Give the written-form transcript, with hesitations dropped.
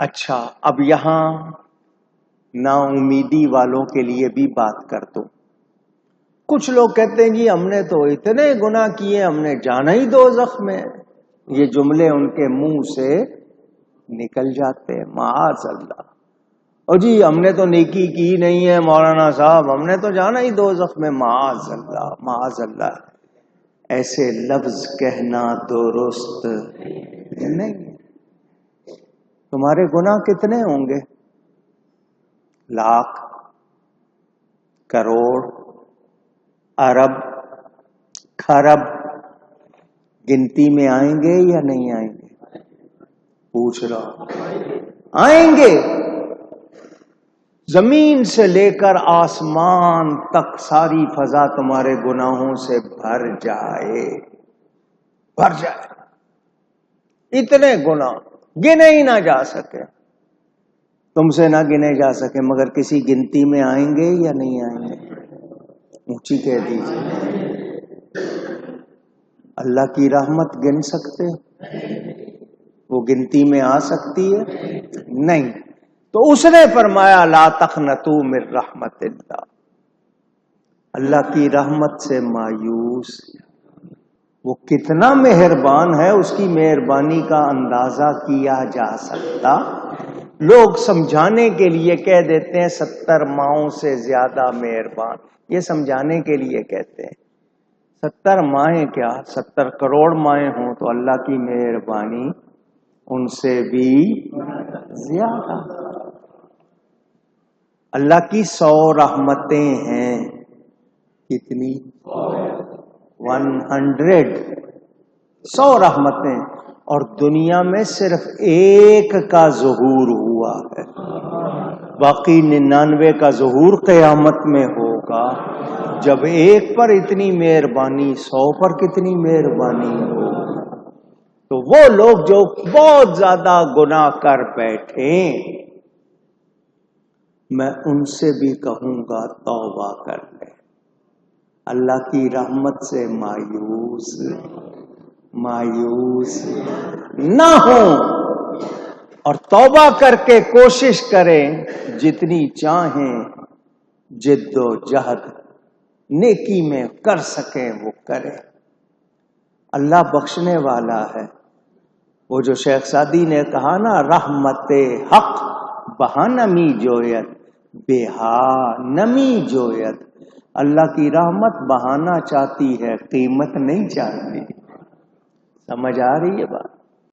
اچھا، اب یہاں نا امیدی والوں کے لیے بھی بات کر دو. کچھ لوگ کہتے ہیں جی ہم نے تو اتنے گناہ کیے ہم نے جانا ہی دوزخ میں. یہ جملے ان کے منہ سے نکل جاتے ہیں معاذ اللہ. اور جی ہم نے تو نیکی کی نہیں ہے مولانا صاحب ہم نے تو جانا ہی دوزخ میں. معاذ اللہ معاذ اللہ. ایسے لفظ کہنا درست نہیں. تمہارے گناہ کتنے ہوں گے؟ لاکھ، کروڑ، ارب، کھرب گنتی میں آئیں گے یا نہیں آئیں گے؟ پوچھ رہا. آئیں گے. زمین سے لے کر آسمان تک ساری فضا تمہارے گناہوں سے بھر جائے. اتنے گناہ گنے ہی نہ جا سکے. تم سے نہ گنے جا سکے مگر کسی گنتی میں آئیں گے یا نہیں آئیں گے؟ اونچی کہہ دیجیے. اللہ کی رحمت گن سکتے؟ وہ گنتی میں آ سکتی ہے؟ نہیں. تو اس نے فرمایا لا تقنطوا من رحمت اللہ. اللہ کی رحمت سے مایوس. وہ کتنا مہربان ہے اس کی مہربانی کا اندازہ کیا جا سکتا. لوگ سمجھانے کے لیے کہہ دیتے ہیں 70 ماؤں سے زیادہ مہربان. یہ سمجھانے کے لیے کہتے ہیں. 70 مائیں کیا 70 کروڑ مائیں ہوں تو اللہ کی مہربانی ان سے بھی زیادہ. اللہ کی 100 رحمتیں ہیں. کتنی؟ 100 رحمتیں. اور دنیا میں صرف ایک کا ظہور ہوا ہے. باقی 99 کا ظہور قیامت میں ہوگا. جب ایک پر اتنی مہربانی 100 پر کتنی مہربانی ہوگی. تو وہ لوگ جو بہت زیادہ گناہ کر بیٹھے میں ان سے بھی کہوں گا توبہ کر لیں. اللہ کی رحمت سے مایوس نہ ہوں اور توبہ کر کے کوشش کریں جتنی چاہیں جد و جہد نیکی میں کر سکیں وہ کریں. اللہ بخشنے والا ہے. وہ جو شیخ سعدی نے کہا نا رحمت حق بہا نمی جویت بہا نمی جویت. اللہ کی رحمت بہانا چاہتی ہے قیمت نہیں چاہتی. سمجھ آ رہی ہے بات؟